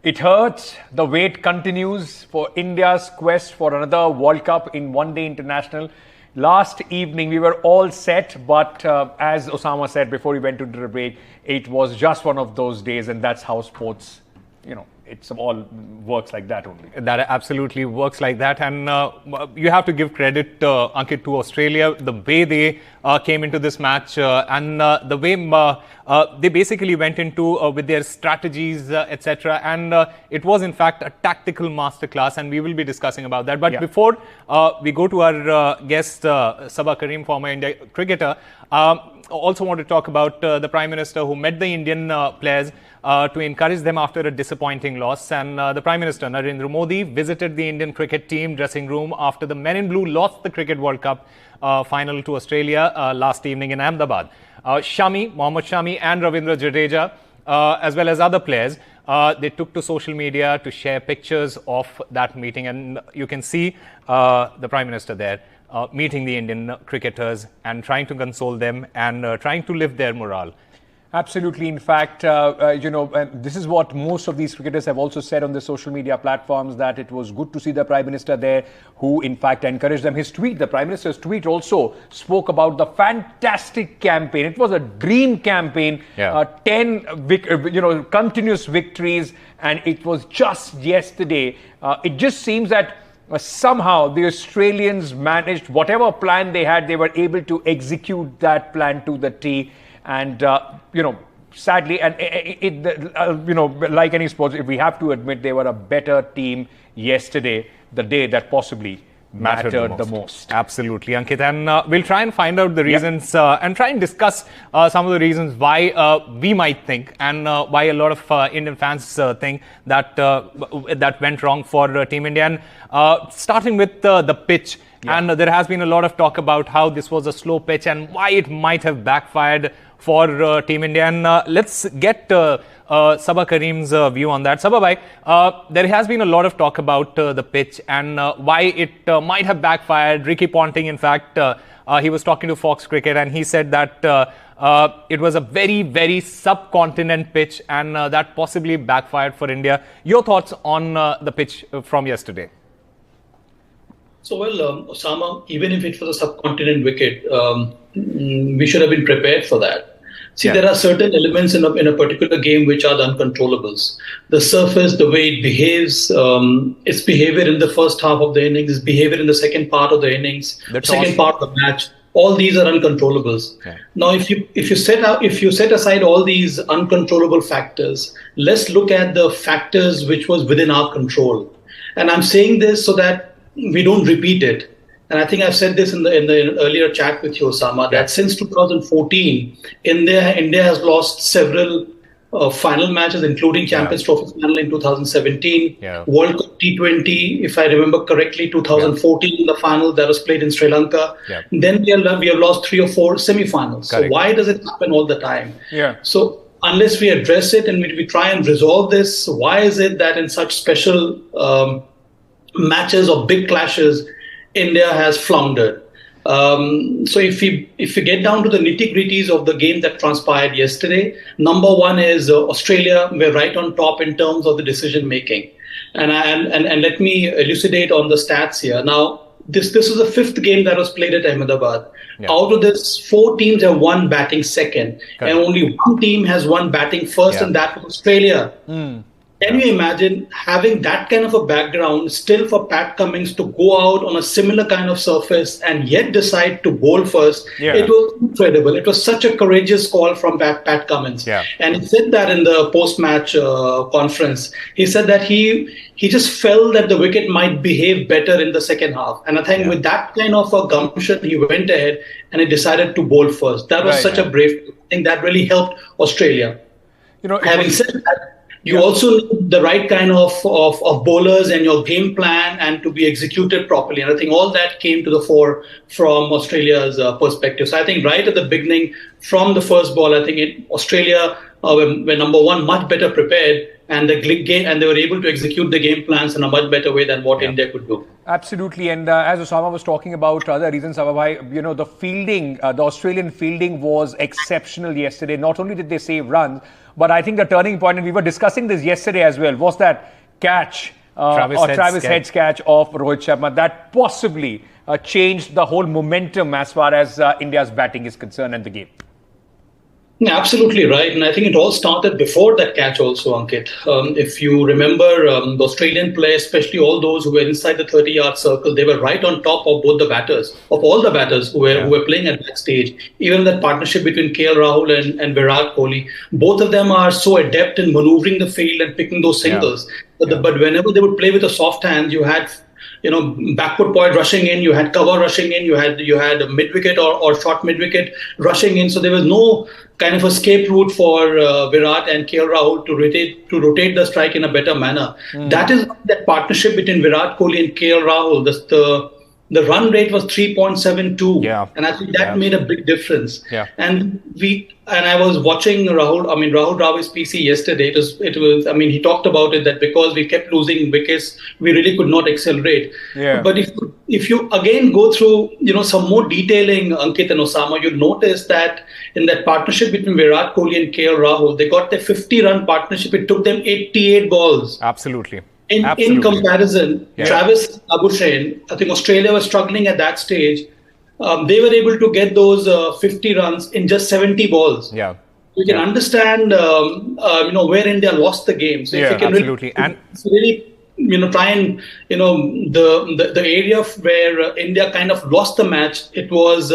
It hurts. The wait continues for India's quest for another World Cup in one-day international. Last evening, we were all set, but as Osama said before we went to the break, it was just one of those days, and that's how sports, it's all works like that only. That absolutely works like that. And you have to give credit, Ankit, to Australia, the way they came into this match and the way they basically went into with their strategies, etc. And it was, in fact, a tactical masterclass, and we will be discussing about that. But before we go to our guest, Sabah Karim, former India cricketer, also want to talk about the Prime Minister who met the Indian players to encourage them after a disappointing loss. And the Prime Minister, Narendra Modi, visited the Indian cricket team dressing room after the Men in Blue lost the Cricket World Cup final to Australia last evening in Ahmedabad. Mohammad Shami and Ravindra Jadeja, as well as other players, they took to social media to share pictures of that meeting. And you can see the Prime Minister there meeting the Indian cricketers and trying to console them and trying to lift their morale. Absolutely. In fact, this is what most of these cricketers have also said on the social media platforms, that it was good to see the Prime Minister there, who in fact encouraged them. The Prime Minister's tweet also spoke about the fantastic campaign. It was a dream campaign, 10 continuous victories, and it was just yesterday. It just seems that somehow the Australians managed whatever plan they had, they were able to execute that plan to the T. And, sadly, and like any sports, we have to admit they were a better team yesterday, the day that possibly mattered the most. Absolutely, Ankit. And we'll try and find out the reasons and try and discuss some of the reasons why we might think and why a lot of Indian fans think that that went wrong for Team India. And starting with the pitch. And there has been a lot of talk about how this was a slow pitch and why it might have backfired for Team India. And let's get Sabah Karim's view on that. Sabah bhai, there has been a lot of talk about the pitch and why it might have backfired. Ricky Ponting, in fact, he was talking to Fox Cricket and he said that it was a very, very subcontinent pitch and that possibly backfired for India. Your thoughts on the pitch from yesterday? So, Osama, even if it was a subcontinent wicket, we should have been prepared for that. See, there are certain elements in a particular game which are the uncontrollables. The surface, the way it behaves, its behavior in the first half of the innings, its behavior in the second part of the innings, the second part of the match. All these are uncontrollables. Now, if you set aside all these uncontrollable factors, let's look at the factors which was within our control. And I'm saying this so that we don't repeat it. And I think I've said this in the earlier chat with you, Osama, that since 2014, India has lost several final matches, including Champions Trophy final in 2017, World Cup T20, if I remember correctly, 2014, the final that was played in Sri Lanka. Then we have lost 3 or 4 semi-finals. So why does it happen all the time? So unless we address it and we try and resolve this, why is it that in such special matches or big clashes, India has floundered? So if you get down to the nitty-gritties of the game that transpired yesterday, number one is Australia were right on top in terms of the decision making, and let me elucidate on the stats here. Now, this is the 5th game that was played at Ahmedabad. Out of this, 4 teams have won batting second, and only 1 team has won batting first, and that was Australia. Can you imagine having that kind of a background still for Pat Cummins to go out on a similar kind of surface and yet decide to bowl first? It was incredible. It was such a courageous call from Pat Cummins. And he said that in the post-match conference. He said that he just felt that the wicket might behave better in the second half. And I think with that kind of a gumption, he went ahead and he decided to bowl first. That was such a brave thing. I think that really helped Australia. Having said that, you also need the right kind of bowlers and your game plan and to be executed properly. And I think all that came to the fore from Australia's perspective. So I think right at the beginning, from the first ball, I think Australia were number one, much better prepared, and they were able to execute the game plans in a much better way than what India could do. Absolutely. And as Osama was talking about other reasons, the fielding, the Australian fielding was exceptional yesterday. Not only did they save runs, But I think the turning point, and we were discussing this yesterday as well, was that catch Travis Head's catch of Rohit Sharma that possibly changed the whole momentum as far as India's batting is concerned and the game. Yeah, absolutely right. And I think it all started before that catch also, Ankit. If you remember, the Australian players, especially all those who were inside the 30-yard circle, they were right on top of both the batters, of all the batters who were playing at that stage. Even that partnership between KL Rahul and Virat Kohli, both of them are so adept in maneuvering the field and picking those singles. But whenever they would play with a soft hand, you had backward point rushing in, you had cover rushing in, you had a mid-wicket or short mid-wicket rushing in. So there was no kind of escape route for Virat and KL Rahul to rotate the strike in a better manner. That is that partnership between Virat Kohli and KL Rahul. The run rate was 3.72, and I think that made a big difference. And I was watching Rahul Dravid's PC yesterday. It was. I mean, he talked about it that because we kept losing wickets, we really could not accelerate. But if you again go through, some more detailing, Ankit and Osama, you'll notice that in that partnership between Virat Kohli and KL Rahul, they got their 50-run partnership. It took them 88 balls. Absolutely. In comparison, Travis Labuschagne, I think Australia was struggling at that stage. They were able to get those 50 runs in just 70 balls. You can understand, where India lost the game. So if you can really try and, the area where India kind of lost the match, it was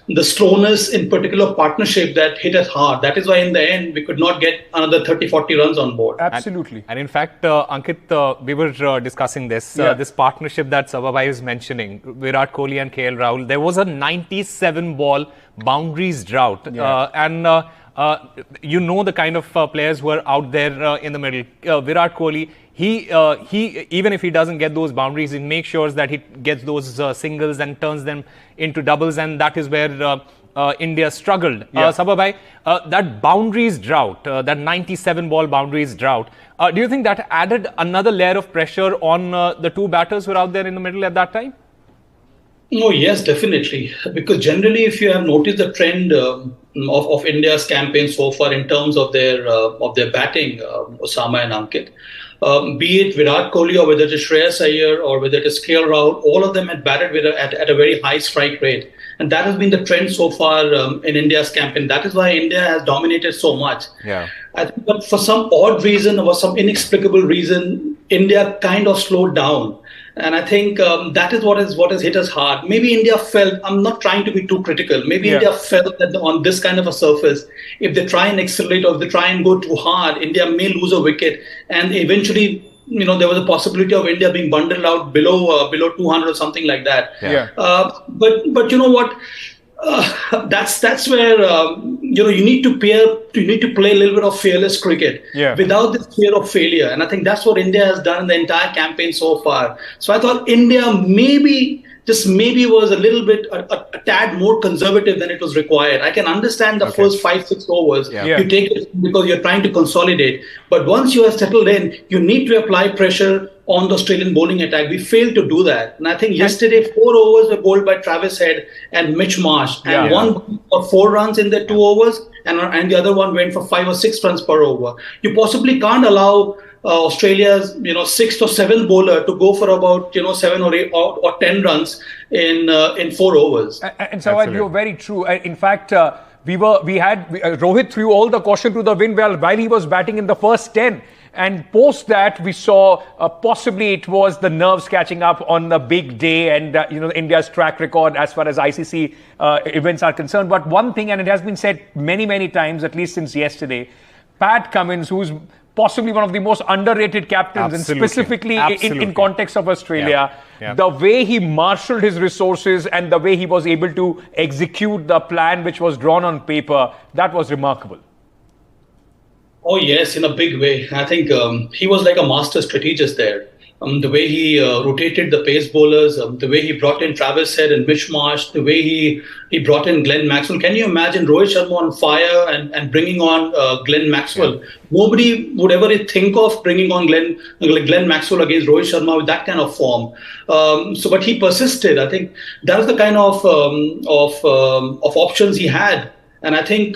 the slowness in particular partnership that hit us hard. That is why in the end, we could not get another 30-40 runs on board. Absolutely. And in fact, Ankit, we were discussing this, this partnership that Sababai is mentioning, Virat Kohli and KL Rahul. There was a 97-ball boundaries drought. The kind of players who are out there in the middle. Virat Kohli, he even if he doesn't get those boundaries, he makes sure that he gets those singles and turns them into doubles, and that is where India struggled. Sababai, that boundaries drought, that 97-ball boundaries drought, do you think that added another layer of pressure on the two batters who were out there in the middle at that time? Oh, yes, definitely. Because generally, if you have noticed the trend of India's campaign so far in terms of their batting, Osama and Ankit, be it Virat Kohli or whether it is Shreyas Iyer or whether it is KL Rahul, all of them had batted at a very high strike rate. And that has been the trend so far in India's campaign. That is why India has dominated so much. I think that for some odd reason or some inexplicable reason, India kind of slowed down. And I think that is what has hit us hard. Maybe India felt, I'm not trying to be too critical, maybe India felt that on this kind of a surface, if they try and accelerate or if they try and go too hard, India may lose a wicket. And eventually, there was a possibility of India being bundled out below 200 or something like that. But you know what? That's where you need to play a little bit of fearless cricket without the fear of failure, and I think that's what India has done in the entire campaign so far. So I thought India maybe was a little bit a tad more conservative than it was required. I can understand the first 5-6 overs. You take it because you're trying to consolidate, but once you have settled in, you need to apply pressure on the Australian bowling attack. We failed to do that. And I think yesterday 4 overs were bowled by Travis Head and Mitch Marsh. And one for 4 runs in the 2 overs and the other one went for 5 or 6 runs per over. You possibly can't allow Australia's 6th or 7th bowler to go for about 7 or 8 or 10 runs in 4 overs. And so you're very true. In fact, Rohit threw all the caution to the wind while he was batting in the first 10. And post that, we saw possibly it was the nerves catching up on the big day and India's track record as far as ICC events are concerned. But one thing, and it has been said many, many times, at least since yesterday, Pat Cummins, who's possibly one of the most underrated captains, and specifically in context of Australia, the way he marshaled his resources and the way he was able to execute the plan which was drawn on paper, that was remarkable. Oh, yes, in a big way. I think he was like a master strategist there. The way he rotated the pace bowlers, the way he brought in Travis Head and Mitch Marsh, the way he brought in Glenn Maxwell. Can you imagine Rohit Sharma on fire and bringing on Glenn Maxwell? Nobody would ever think of bringing on Glenn Maxwell against Rohit Sharma with that kind of form. But he persisted. I think that was the kind of options he had. And I think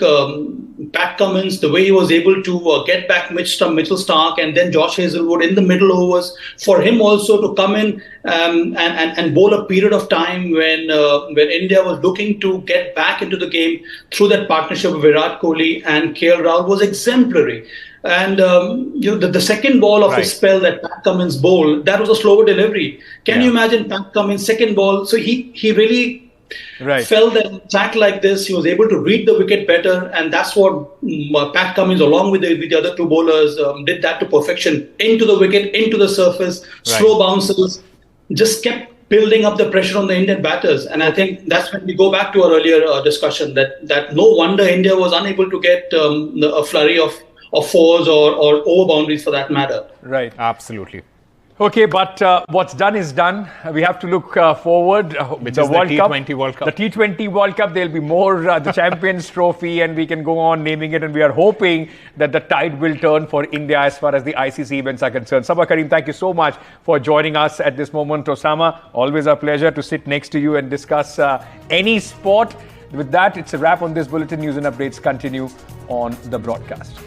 Pat Cummins, the way he was able to get back Mitchell Stark and then Josh Hazelwood in the middle overs, for him also to come in and bowl a period of time when India was looking to get back into the game through that partnership of Virat Kohli and KL Rahul was exemplary. And the second ball of his spell that Pat Cummins bowled, that was a slower delivery. Can you imagine Pat Cummins' second ball? So he really felt that in attack like this, he was able to read the wicket better, and that's what Pat Cummins, along with the other two bowlers, did that to perfection. Into the wicket, into the surface, slow bounces, just kept building up the pressure on the Indian batters. And I think that's when we go back to our earlier discussion, that no wonder India was unable to get a flurry of fours or over boundaries for that matter. Right. Absolutely. Okay, but what's done is done. We have to look forward. Which is the T20 World Cup. The T20 World Cup, there'll be more, the Champions Trophy, and we can go on naming it. And we are hoping that the tide will turn for India as far as the ICC events are concerned. Sabah Karim, thank you so much for joining us at this moment. Osama, always a pleasure to sit next to you and discuss any sport. With that, it's a wrap on this bulletin. News and updates continue on the broadcast.